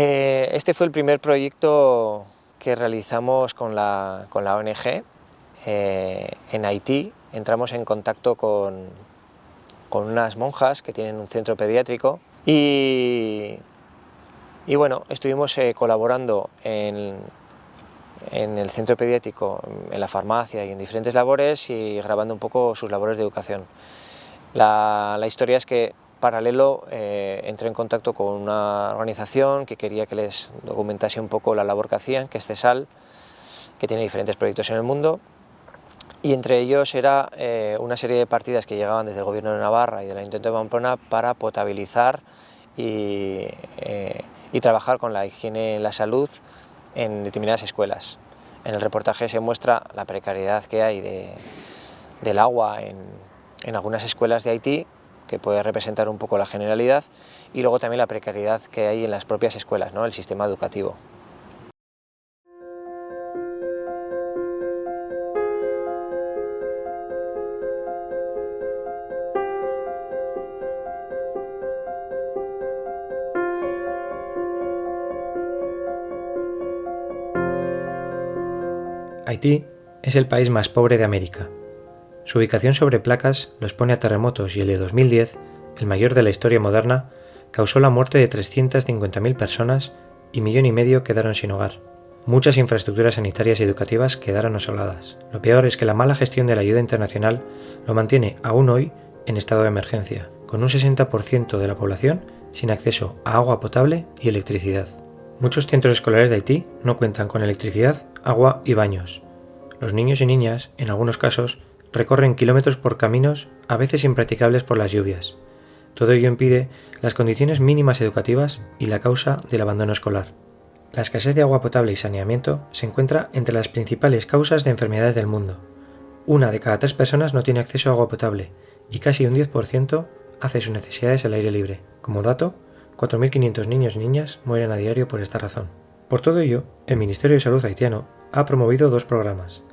Este fue el primer proyecto que realizamos con la ONG en Haití. Entramos en contacto con unas monjas que tienen un centro pediátrico y bueno, estuvimos colaborando en el centro pediátrico, en la farmacia y en diferentes labores y grabando un poco sus labores de educación. La historia es que paralelo entré en contacto con una organización que quería que les documentase un poco la labor que hacían, que es CESAL, que tiene diferentes proyectos en el mundo, y entre ellos era una serie de partidas que llegaban desde el gobierno de Navarra y del Ayuntamiento de Pamplona para potabilizar y trabajar con la higiene y la salud en determinadas escuelas. En el reportaje se muestra la precariedad que hay del agua en algunas escuelas de Haití, que puede representar un poco la generalidad, y luego también la precariedad que hay en las propias escuelas, ¿no? El sistema educativo. Haití es el país más pobre de América. Su ubicación sobre placas los pone a terremotos y el de 2010, el mayor de la historia moderna, causó la muerte de 350.000 personas y 1,5 millones quedaron sin hogar. Muchas infraestructuras sanitarias y educativas quedaron asoladas. Lo peor es que la mala gestión de la ayuda internacional lo mantiene aún hoy en estado de emergencia, con un 60% de la población sin acceso a agua potable y electricidad. Muchos centros escolares de Haití no cuentan con electricidad, agua y baños. Los niños y niñas, en algunos casos, recorren kilómetros por caminos a veces impracticables por las lluvias. Todo ello impide las condiciones mínimas educativas y la causa del abandono escolar. La escasez de agua potable y saneamiento se encuentra entre las principales causas de enfermedades del mundo. 1 de cada 3 personas no tiene acceso a agua potable y casi un 10% hace sus necesidades al aire libre. Como dato, 4.500 niños y niñas mueren a diario por esta razón. Por todo ello, el Ministerio de Salud haitiano ha promovido 2 programas: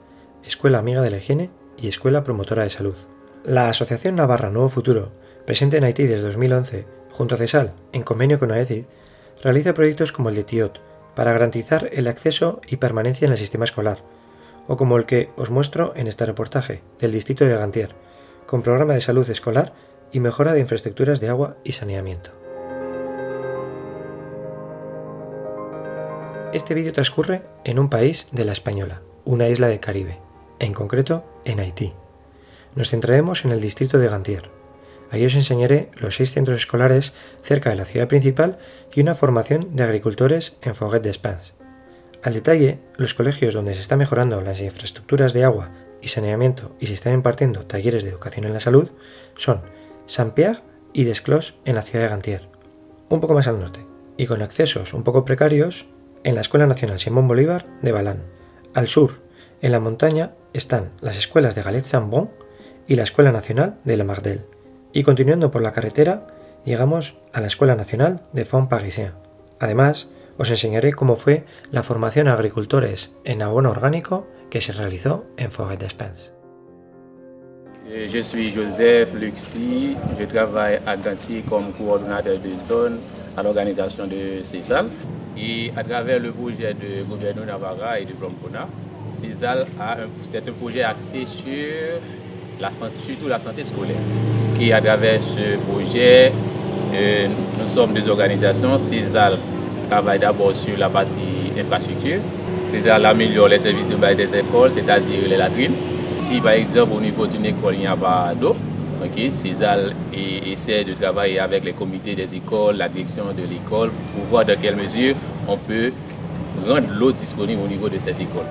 Escuela Amiga de la Higiene y Escuela Promotora de Salud. La Asociación Navarra Nuevo Futuro, presente en Haití desde 2011, junto a CESAL, en convenio con AECID, realiza proyectos como el de TIOT, para garantizar el acceso y permanencia en el sistema escolar, o como el que os muestro en este reportaje, del distrito de Gantier, con programa de salud escolar y mejora de infraestructuras de agua y saneamiento. Este vídeo transcurre en un país de la Española, una isla del Caribe, en concreto en Haití. Nos centraremos en el distrito de Gantier. Ahí os enseñaré los 6 centros escolares cerca de la ciudad principal y una formación de agricultores en Forêt-d'Espins. Al detalle, los colegios donde se está mejorando las infraestructuras de agua y saneamiento y se están impartiendo talleres de educación en la salud son Saint-Pierre y Desclos en la ciudad de Gantier, un poco más al norte, y con accesos un poco precarios, en la Escuela Nacional Simón Bolívar de Balán. Al sur, en la montaña, están las escuelas de Galette-Saint-Bon y la Escuela Nacional de Le Mardel. Y continuando por la carretera, llegamos a la Escuela Nacional de Font-Parisien. Además, os enseñaré cómo fue la formación a agricultores en abono orgánico que se realizó en Forêt-d'Espins. Je suis Joseph Luxi, je travaille à Gantier comme coordonnateur de zone à l'organisation de CESAL. Et à travers le projet de Gobierno Navarra et de Pamplona, CESAL c'est un projet axé sur surtout la santé scolaire. Et à travers ce projet, nous sommes 2 organisations. CESAL travaille d'abord sur la partie infrastructure. CESAL améliore les services de bail des écoles, c'est-à-dire les latrines. Si par exemple au niveau d'une école il n'y a pas d'eau, CESAL essaie de travailler avec les comités des écoles, la direction de l'école, pour voir dans quelle mesure on peut rendre l'eau disponible au niveau de cette école.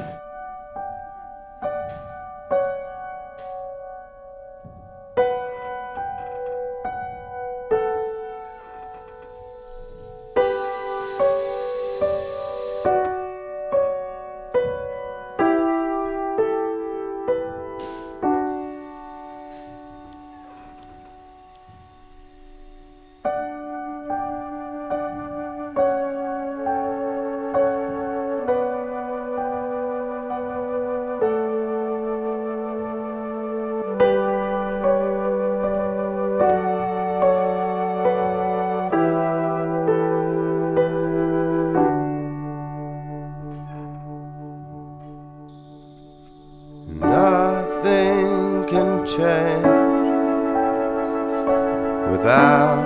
without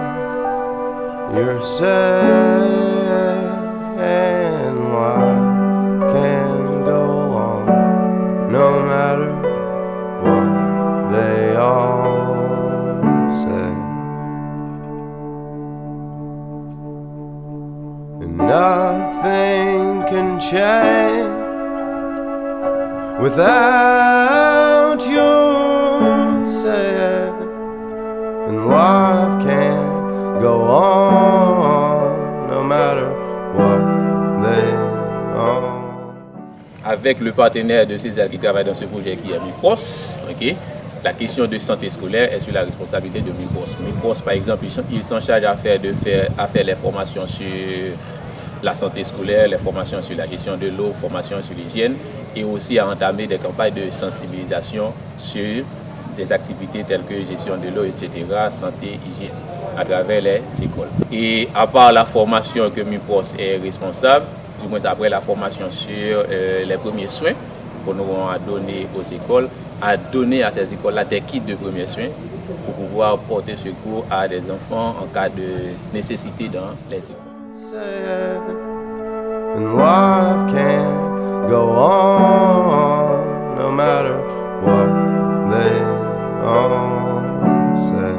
your say, and life can go on no matter what they all say. And nothing can change without your say, and life can go on no matter what they are. Avec le partenaire de César qui travaille dans ce projet qui est MIPROS, okay, la question de santé scolaire est sur la responsabilité de MIPROS. MIPROS, par exemple, il s'en charge à faire les formations sur la santé scolaire, les formations sur la gestion de l'eau, formations sur l'hygiène, et aussi à entamer des campagnes de sensibilisation sur des activités telles que gestion de l'eau, etc., santé, hygiène, à travers les écoles. Et à part la formation que MIPROS est responsable, du moins après la formation sur les premiers soins qu'on aura donné aux écoles, à donner à ces écoles-là des kits de premiers soins pour pouvoir porter secours à des enfants en cas de nécessité dans les écoles. And life can go on no matter what they all say.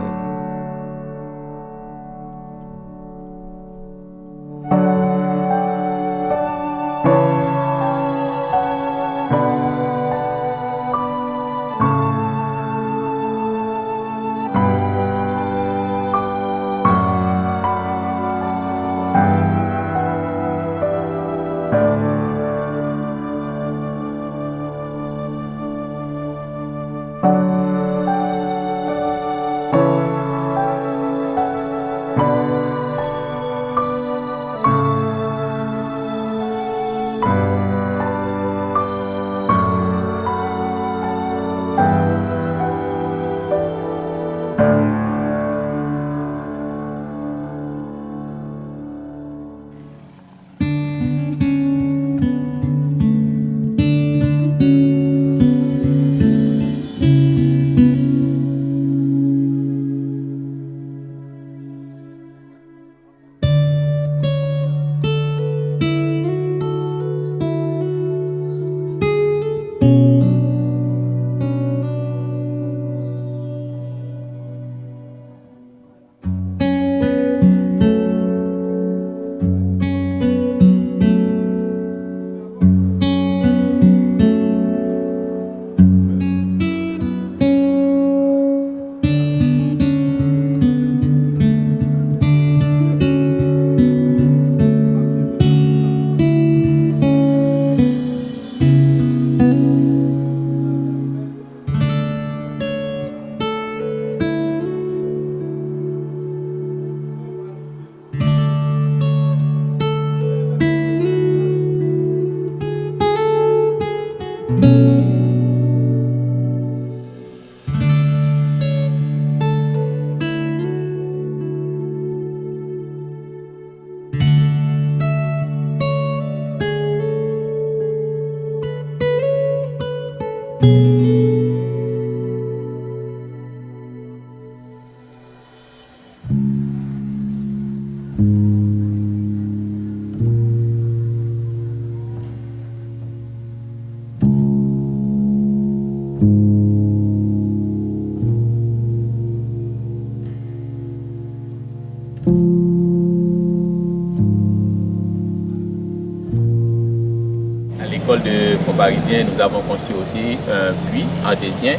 De Fonds Parisien, nous avons construit aussi un puits artésien,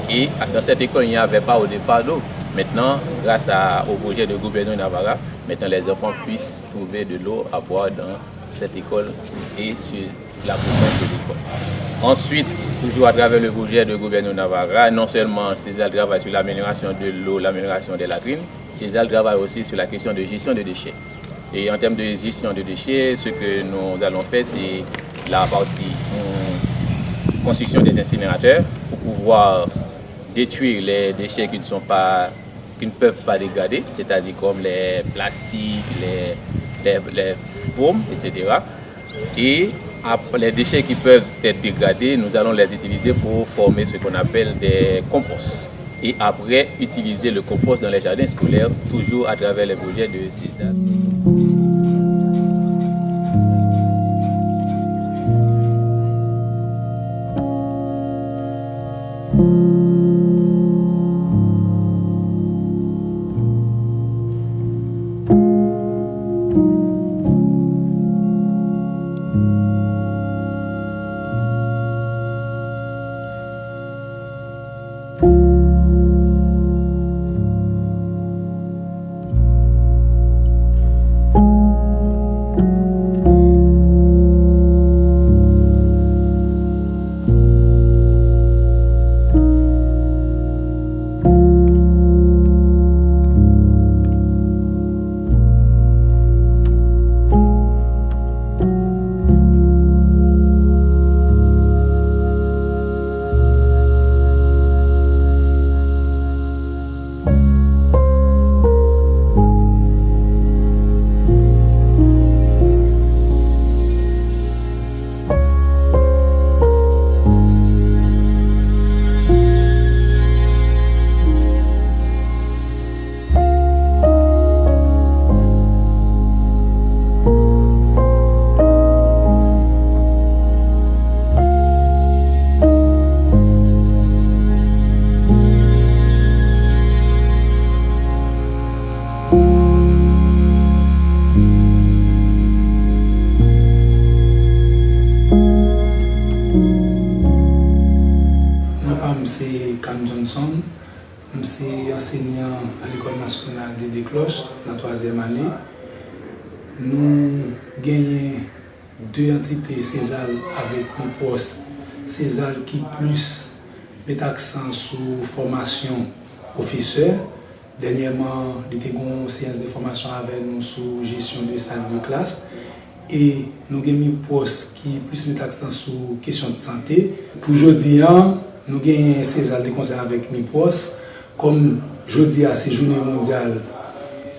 et dans cette école il n'y avait pas au départ d'eau. Maintenant, grâce au projet de gouvernement Navarra, maintenant les enfants puissent trouver de l'eau à boire dans cette école et sur la commune de l'école. Ensuite, toujours à travers le projet de gouvernement Navarra, non seulement César travaille sur l'amélioration de l'eau, l'amélioration des latrines, César travaille aussi sur la question de gestion de déchets. Et en termes de gestion de déchets, ce que nous allons faire, c'est la partie construction des incinérateurs pour pouvoir détruire les déchets qui ne peuvent pas dégrader, c'est-à-dire comme les plastiques, les foams, etc. Et les déchets qui peuvent être dégradés, nous allons les utiliser pour former ce qu'on appelle des composts. et après utiliser le compost dans les jardins scolaires, toujours à travers les projets de César. C'est Cam Johnson, je suis enseignant à l'École nationale de Descloches dans la 3e année. Nous gagnons 2 entités César avec nos postes. César qui plus met accent sur formation professeur. Dernièrement, nous avons une séance de formation avec nous sur gestion de salle de classe. Et nous avons un poste qui plus met accent sur question de santé. Pour aujourd'hui, nous avons César de conseil avec MIPOS. Comme jeudi à cette journée mondiale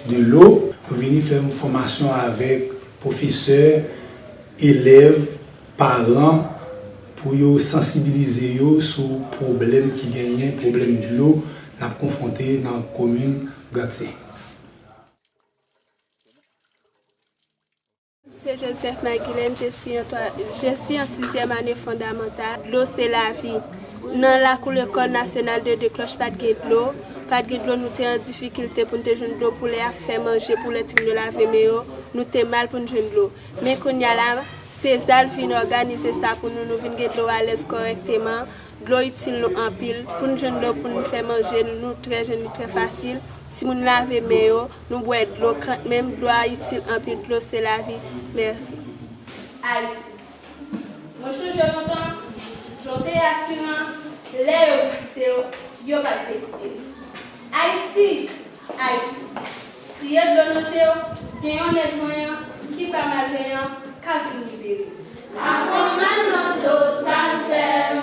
de l'eau, nous venons faire une formation avec professeurs, élèves, parents pour sensibiliser sur les problèmes qui gagnent, problème de l'eau, nous avons confronté dans la commune Gantier. C'est Joseph Maguilène, je suis en 6e année fondamentale. L'eau, c'est la vie. Dans la l'école nationale de Descloches, pas de l'eau. Pas de l'eau, nous sommes en difficulté pour nous jouer de l'eau, pour les faire manger, pour les types de laver, mais nous sommes mal pour nous jouer de l'eau. Mais quand il y a là, César vient organiser ça pour nous venir de l'eau à l'aise correctement. L'eau utile nous en pile. Pour nous jouer de l'eau, pour nous faire manger, nous très jeunes, très facile. Si nous laver, mais nous boire de l'eau, même l'eau utile en pile, l'eau c'est la vie. Merci. Haïti. Moi, je suis longtemps. J'étais attirant, les vidéos, yo pas de Haïti, Haïti. Si il y a de l'eau, il y a un nettoyant qui va malveillant, qui va libérer. Ça commence dans l'eau, ça fait